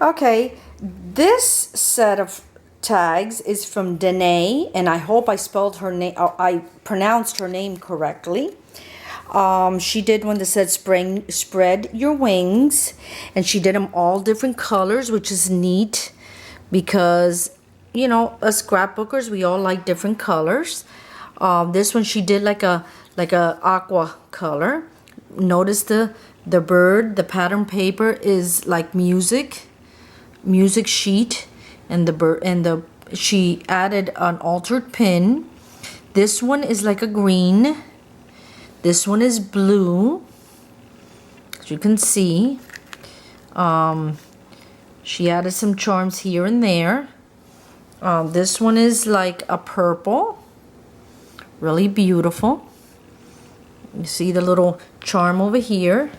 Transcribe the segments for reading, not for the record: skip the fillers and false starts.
Okay, this set of tags is from Danae, and I hope I spelled her name, I pronounced her name correctly. She did one that said spread your wings, and she did them all different colors, which is neat because, you know, as scrapbookers, we all like different colors. This one she did like a aqua color. Notice the bird, the pattern paper is like music sheet, and the bird she added an altered pin. This one is like a green. This one is blue, as you can see. She added some charms here and there. This one is like a purple, really beautiful. You see the little charm over here.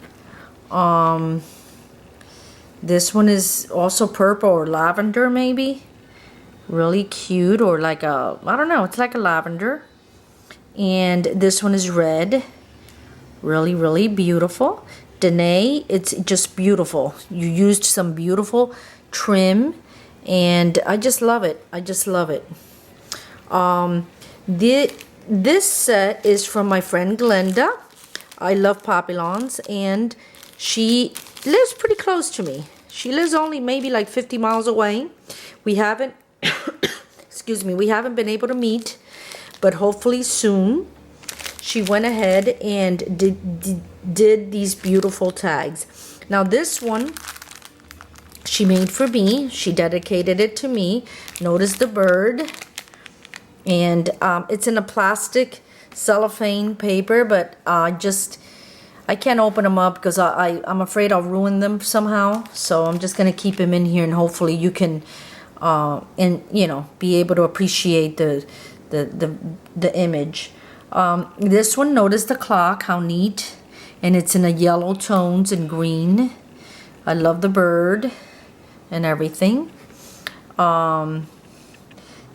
This one is also purple or lavender, maybe. Really cute, or like a, I don't know, it's like a lavender. And this one is red. Really, really beautiful. Danae, it's just beautiful. You used some beautiful trim, and I just love it. I just love it. This set is from my friend Glenda. I love Papillons, and she lives pretty close to me. She lives only maybe like 50 miles away. We haven't, excuse me, we haven't been able to meet, but hopefully soon. She went ahead and did these beautiful tags. Now this one she made for me. She dedicated it to me. Notice the bird. And it's in a plastic cellophane paper, but I can't open them up because I'm afraid I'll ruin them somehow. So I'm just going to keep them in here, and hopefully you can be able to appreciate the image. This one, notice the clock, how neat, and it's in a yellow tones and green. I love the bird and everything.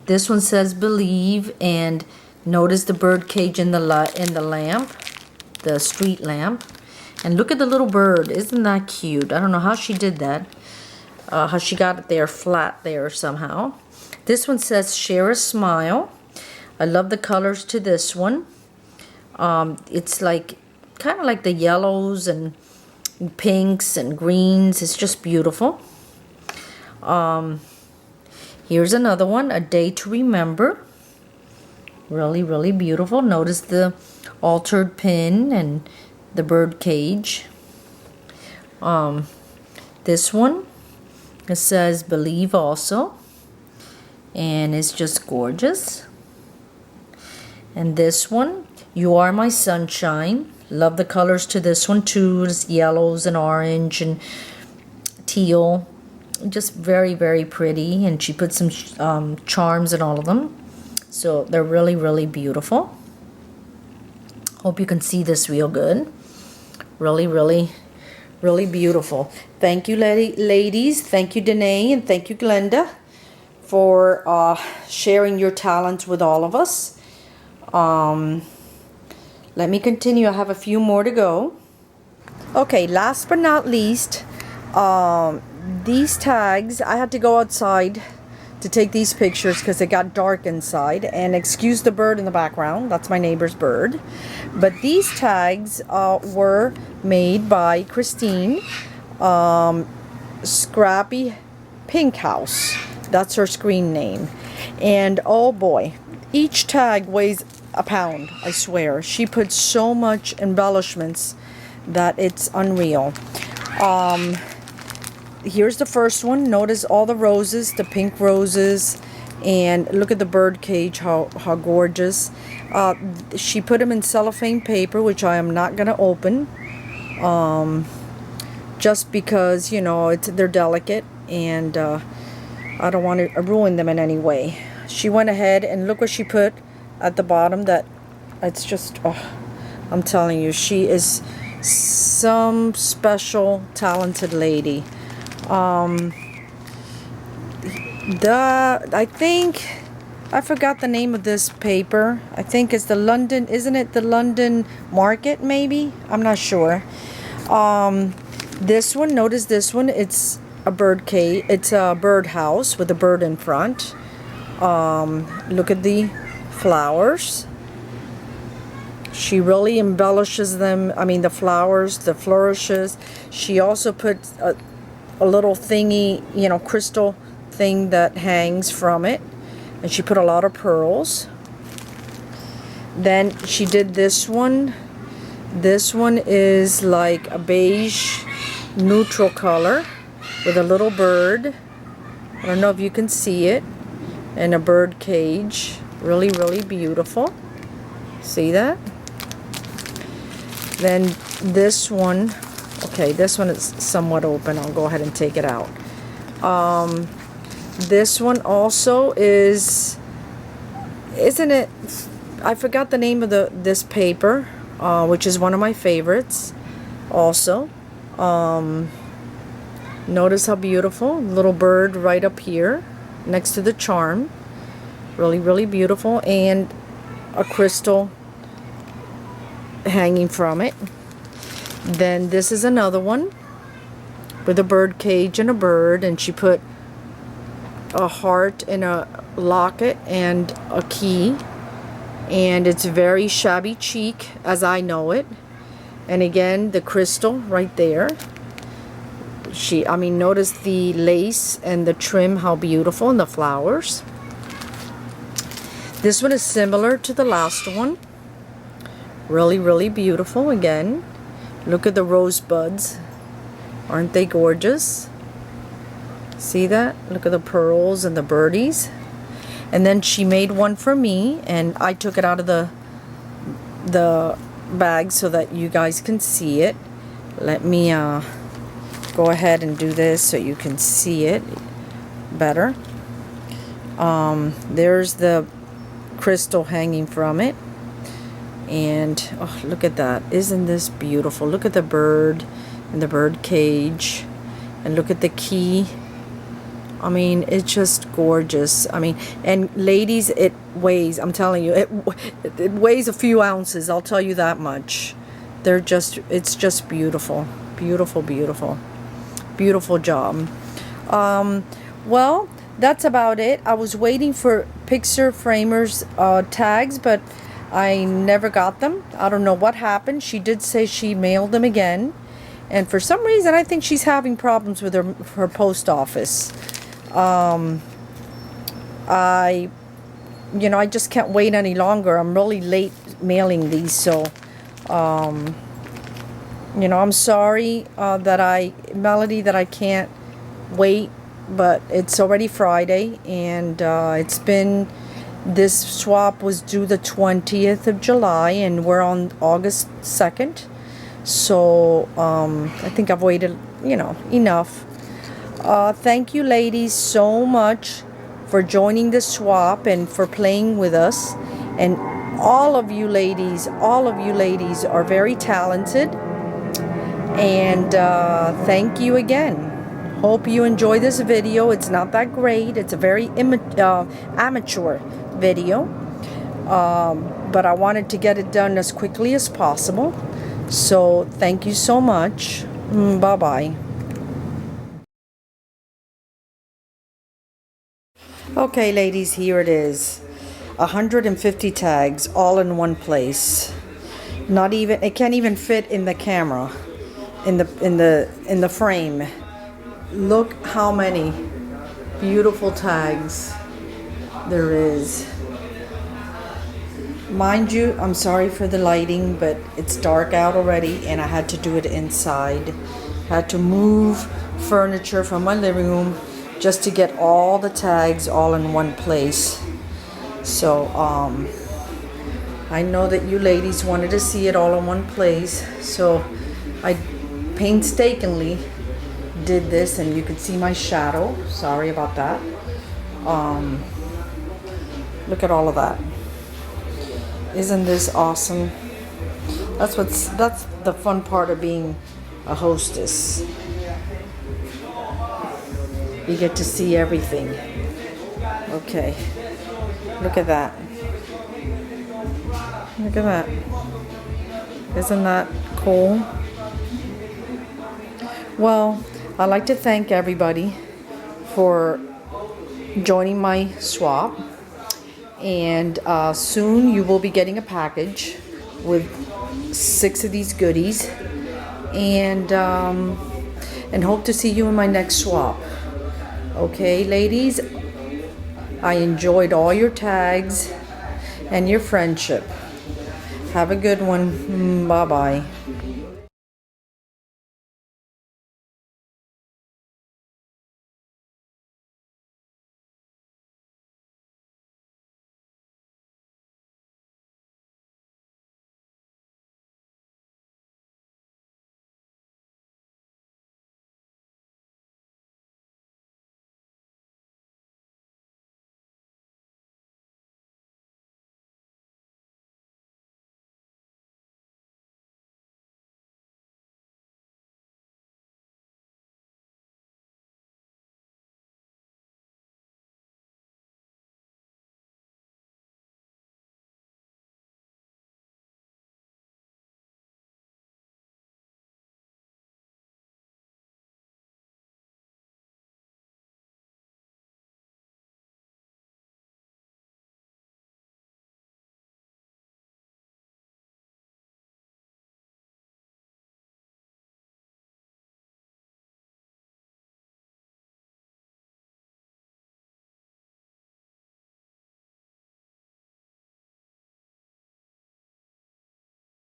This one says believe, and notice the bird cage in the lamp, the street lamp. And look at the little bird, isn't that cute? I don't know how she did that, how she got it there flat there somehow. This one says share a smile. I love the colors to this one. It's like kind of like the yellows and pinks and greens. It's just beautiful. Here's another one, a day to remember. Really, really beautiful. Notice the altered pin and the bird cage. This one, it says believe also, and it's just gorgeous. And this one, you are my sunshine. Love the colors to this one too. It's yellows and orange and teal. Just very, very pretty. And she put some charms in all of them. So they're really, really beautiful. Hope you can see this real good. Really, really, really beautiful. Thank you, ladies. Thank you, Danae, and thank you, Glenda, for sharing your talents with all of us. Let me continue. I have a few more to go. Okay, last but not least, these tags, I had to go outside to take these pictures because it got dark inside, and excuse the bird in the background, that's my neighbor's bird. But these tags were made by Christine, Scrappy Pink House, that's her screen name. And oh boy, each tag weighs a pound, I swear. She put so much embellishments that it's unreal. Here's the first one. Notice all the roses, the pink roses, and look at the bird cage, how gorgeous. She put them in cellophane paper, which I am not going to open, just because, you know, they're delicate, and I don't want to ruin them in any way. She went ahead and look what she put at the bottom. That it's just, oh, I'm telling you, she is some special talented lady. I think I forgot the name of this paper. I think it's the London, isn't it the London Market maybe? I'm not sure. This one, notice this one, it's a bird cage. It's a bird house with a bird in front. Look at the flowers. She really embellishes them. I mean, the flowers, the flourishes. She also put a little thingy, you know, crystal thing that hangs from it. And she put a lot of pearls. Then she did this one. This one is like a beige neutral color with a little bird. I don't know if you can see it. And a bird cage. Really, really beautiful. See that? Then this one, okay, this one is somewhat open. I'll go ahead and take it out. This one also is, isn't it, I forgot the name of this paper, which is one of my favorites also. Notice how beautiful, little bird right up here next to the charm. Really, really beautiful, and a crystal hanging from it. Then this is another one with a bird cage and a bird, and she put a heart and a locket and a key, and it's very shabby chic as I know it. And again, the crystal right there. I mean, notice the lace and the trim, how beautiful, and the flowers. This one is similar to the last one. Really, really beautiful again. Look at the rosebuds. Aren't they gorgeous? See that? Look at the pearls and the birdies. And then she made one for me, and I took it out of the bag so that you guys can see it. Let me go ahead and do this so you can see it better. There's the crystal hanging from it. And oh, look at that. Isn't this beautiful? Look at the bird and the bird cage. And look at the key. I mean, it's just gorgeous. I mean, and ladies, it weighs, I'm telling you, it weighs a few ounces. I'll tell you that much. It's just beautiful. Beautiful, beautiful. Beautiful job. Well, that's about it. I was waiting for Pixar Framers tags, but I never got them. I don't know what happened. She did say she mailed them again. And for some reason, I think she's having problems with her post office. I just can't wait any longer. I'm really late mailing these, so, I'm sorry Melody, that I can't wait, but it's already Friday, and this swap was due the 20th of July, and we're on August 2nd, so, I think I've waited, enough. Thank you, ladies, so much for joining the swap and for playing with us. And all of you ladies are very talented. And thank you again. Hope you enjoy this video. It's not that great. It's a very amateur video. But I wanted to get it done as quickly as possible. So thank you so much. Bye-bye. Okay, ladies, here it is. 150 tags all in one place. It can't even fit in the camera, in the frame. Look how many beautiful tags there is. Mind you, I'm sorry for the lighting, but it's dark out already, and I had to do it inside. Had to move furniture from my living room just to get all the tags all in one place. So I know that you ladies wanted to see it all in one place, so I painstakingly did this, and you can see my shadow. Sorry about that. Look at all of that. Isn't this awesome? That's the fun part of being a hostess. You get to see everything. Okay. Look at that. Look at that. Isn't that cool? Well, I'd like to thank everybody for joining my swap, and soon you will be getting a package with 6 of these goodies, and hope to see you in my next swap. Okay, ladies, I enjoyed all your tags and your friendship. Have a good one. Bye bye.